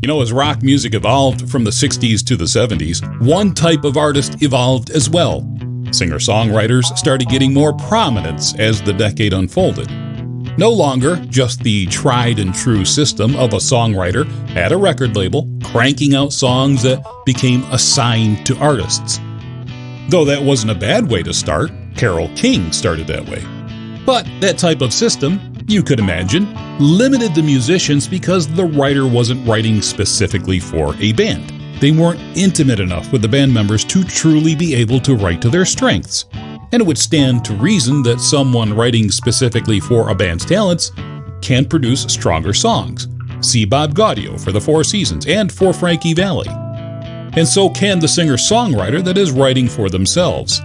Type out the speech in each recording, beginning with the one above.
As rock music evolved from the 60s to the 70s, one type of artist evolved as well. Singer-songwriters started getting more prominence as the decade unfolded. No longer just the tried and true system of a songwriter at a record label cranking out songs that became assigned to artists. Though that wasn't a bad way to start, Carole King started that way. But that type of system, you could imagine, limited the musicians because the writer wasn't writing specifically for a band. They weren't intimate enough with the band members to truly be able to write to their strengths. And it would stand to reason that someone writing specifically for a band's talents can produce stronger songs. See Bob Gaudio for the Four Seasons and for Frankie Valli. And so can the singer-songwriter that is writing for themselves.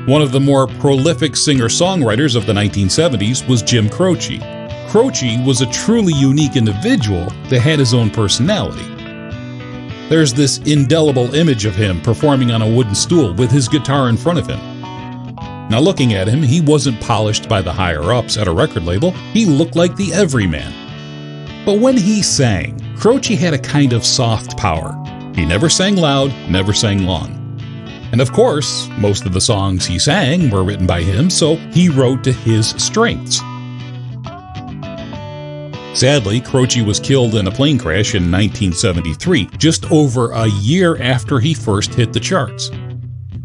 One of the more prolific singer-songwriters of the 1970s was Jim Croce. Croce was a truly unique individual that had his own personality. There's this indelible image of him performing on a wooden stool with his guitar in front of him. Now looking at him, he wasn't polished by the higher-ups at a record label. He looked like the everyman. But when he sang, Croce had a kind of soft power. He never sang loud, never sang long. And of course, most of the songs he sang were written by him, so he wrote to his strengths. Sadly, Croce was killed in a plane crash in 1973, just over a year after he first hit the charts.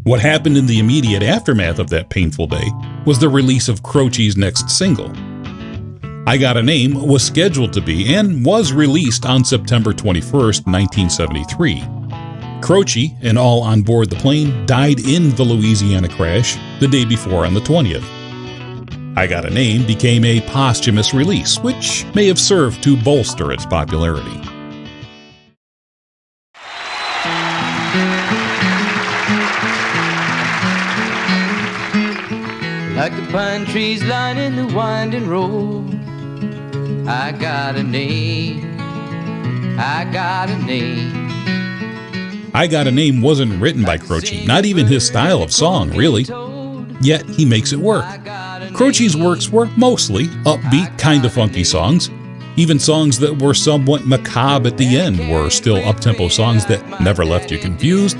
What happened in the immediate aftermath of that painful day was the release of Croce's next single. I Got a Name was scheduled to be and was released on September 21st, 1973. Croce and all on board the plane died in the Louisiana crash the day before on the 20th. I Got a Name became a posthumous release, which may have served to bolster its popularity. Like the pine trees lining the winding road, I got a name, I got a name. I Got a Name wasn't written by Croce, not even his style of song, really. Yet he makes it work. Croce's works were mostly upbeat, kind of funky songs. Even songs that were somewhat macabre at the end were still up-tempo songs that never left you confused.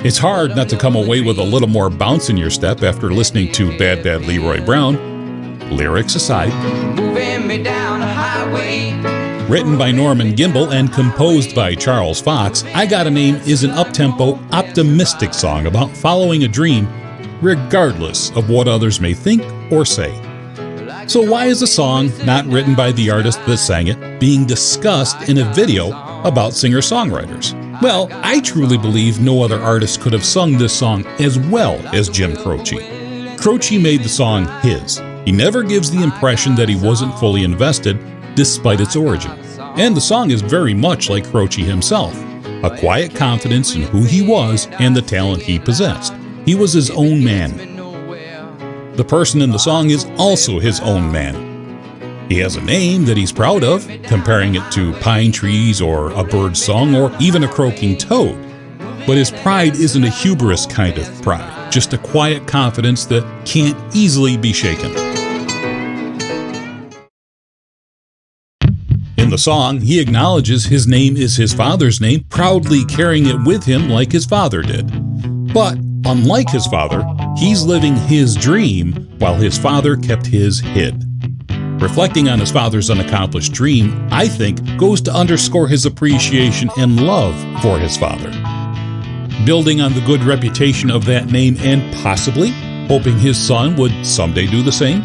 It's hard not to come away with a little more bounce in your step after listening to Bad Bad Leroy Brown. Lyrics aside. Moving me down the highway. Written by Norman Gimbel and composed by Charles Fox, I Got a Name is an up-tempo, optimistic song about following a dream, regardless of what others may think or say. So why is a song not written by the artist that sang it being discussed in a video about singer-songwriters? Well, I truly believe no other artist could have sung this song as well as Jim Croce. Croce made the song his. He never gives the impression that he wasn't fully invested, despite its origin. And the song is very much like Croce himself, a quiet confidence in who he was and the talent he possessed. He was his own man. The person in the song is also his own man. He has a name that he's proud of, comparing it to pine trees or a bird's song or even a croaking toad. But his pride isn't a hubris kind of pride, just a quiet confidence that can't easily be shaken. In the song, he acknowledges his name is his father's name, proudly carrying it with him like his father did. But unlike his father, he's living his dream while his father kept his hid. Reflecting on his father's unaccomplished dream, I think, goes to underscore his appreciation and love for his father. Building on the good reputation of that name and possibly hoping his son would someday do the same.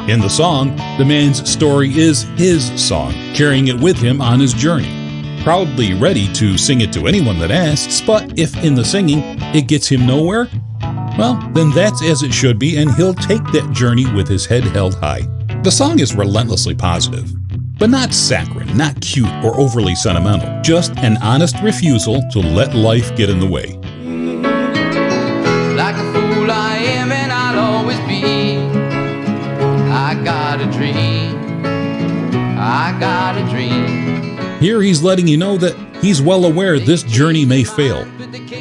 In the song, the man's story is his song, carrying it with him on his journey. Proudly ready to sing it to anyone that asks, but if in the singing it gets him nowhere, well, then that's as it should be, and he'll take that journey with his head held high. The song is relentlessly positive, but not saccharine, not cute or overly sentimental, just an honest refusal to let life get in the way. Like a fool I am and I'll always be. I got a dream, I got a dream. Here he's letting you know that he's well aware this journey may fail,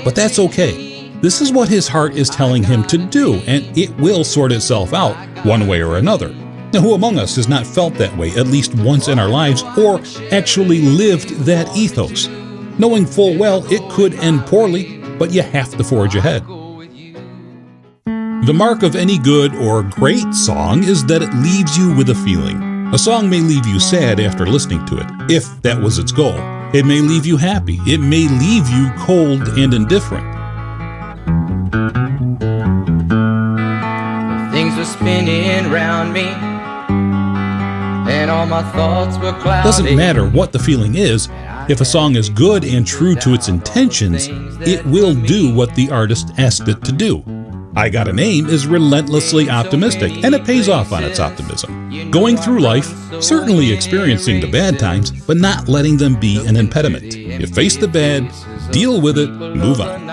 but that's okay. This is what his heart is telling him to do, and it will sort itself out one way or another. Now, who among us has not felt that way at least once in our lives, or actually lived that ethos, knowing full well it could end poorly, but you have to forge ahead? The mark of any good or great song is that it leaves you with a feeling. A song may leave you sad after listening to it, if that was its goal. It may leave you happy. It may leave you cold and indifferent. Things were spinning around me, and all my thoughts were clouded. Doesn't matter what the feeling is, if a song is good and true to its intentions, it will do what the artist asked it to do. I Got a Name is relentlessly optimistic, and it pays off on its optimism. Going through life, certainly experiencing the bad times, but not letting them be an impediment. You face the bad, deal with it, move on.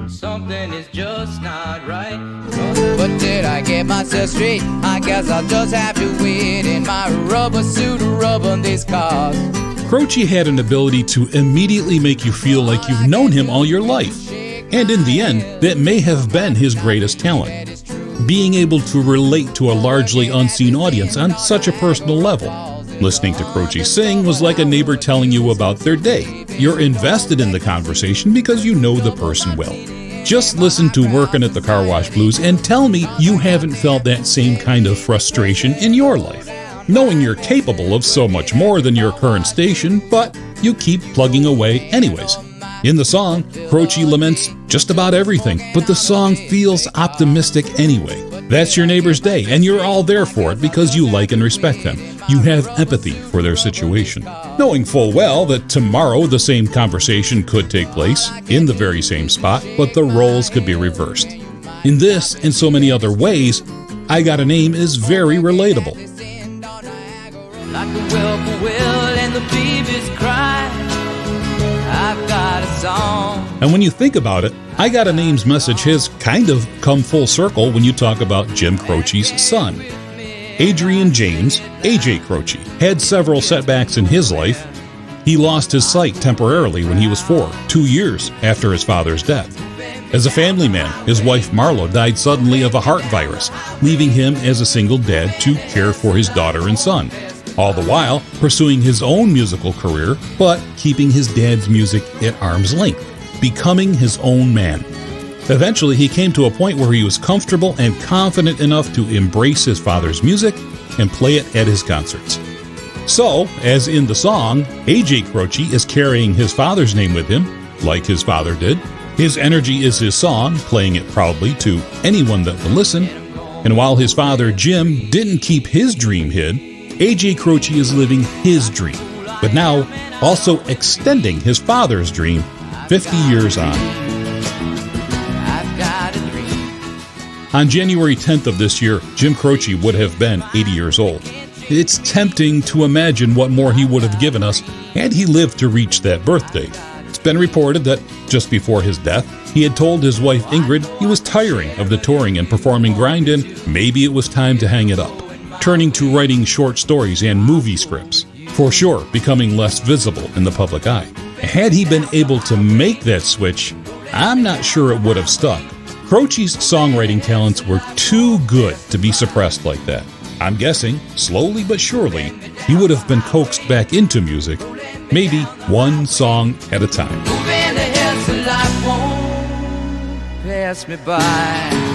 Something is just not right. But did I get myself straight? I guess I'll just have to wait in my rubber suit, rub on these cars. Croce had an ability to immediately make you feel like you've known him all your life. And in the end, that may have been his greatest talent. Being able to relate to a largely unseen audience on such a personal level. Listening to Croce sing was like a neighbor telling you about their day. You're invested in the conversation because you know the person well. Just listen to Workin' at the Car Wash Blues and tell me you haven't felt that same kind of frustration in your life. Knowing you're capable of so much more than your current station, but you keep plugging away anyways. In the song, Croce laments just about everything, but the song feels optimistic anyway. That's your neighbor's day, and you're all there for it because you like and respect them. You have empathy for their situation. Knowing full well that tomorrow the same conversation could take place in the very same spot, but the roles could be reversed. In this and so many other ways, I Got a Name is very relatable. Like the whippoorwill and the babies cry, I've got a song. And when you think about it, I Got a Name's message has kind of come full circle when you talk about Jim Croce's son. Adrian James, A.J. Croce, had several setbacks in his life. He lost his sight temporarily when he was 4, 2 years after his father's death. As a family man, his wife Marlo died suddenly of a heart virus, leaving him as a single dad to care for his daughter and son. All the while pursuing his own musical career, but keeping his dad's music at arm's length, becoming his own man. Eventually, he came to a point where he was comfortable and confident enough to embrace his father's music and play it at his concerts. So, as in the song, A.J. Croce is carrying his father's name with him, like his father did. His energy is his song, playing it proudly to anyone that will listen. And while his father, Jim, didn't keep his dream hid, A.J. Croce is living his dream, but now also extending his father's dream 50 years on. On January 10th of this year, Jim Croce would have been 80 years old. It's tempting to imagine what more he would have given us had he lived to reach that birthday. It's been reported that just before his death, he had told his wife Ingrid he was tiring of the touring and performing grind and maybe it was time to hang it up, turning to writing short stories and movie scripts, for sure becoming less visible in the public eye. Had he been able to make that switch, I'm not sure it would have stuck. Croce's songwriting talents were too good to be suppressed like that. I'm guessing, slowly but surely, he would have been coaxed back into music, maybe one song at a time. Moving ahead so life won't pass me by.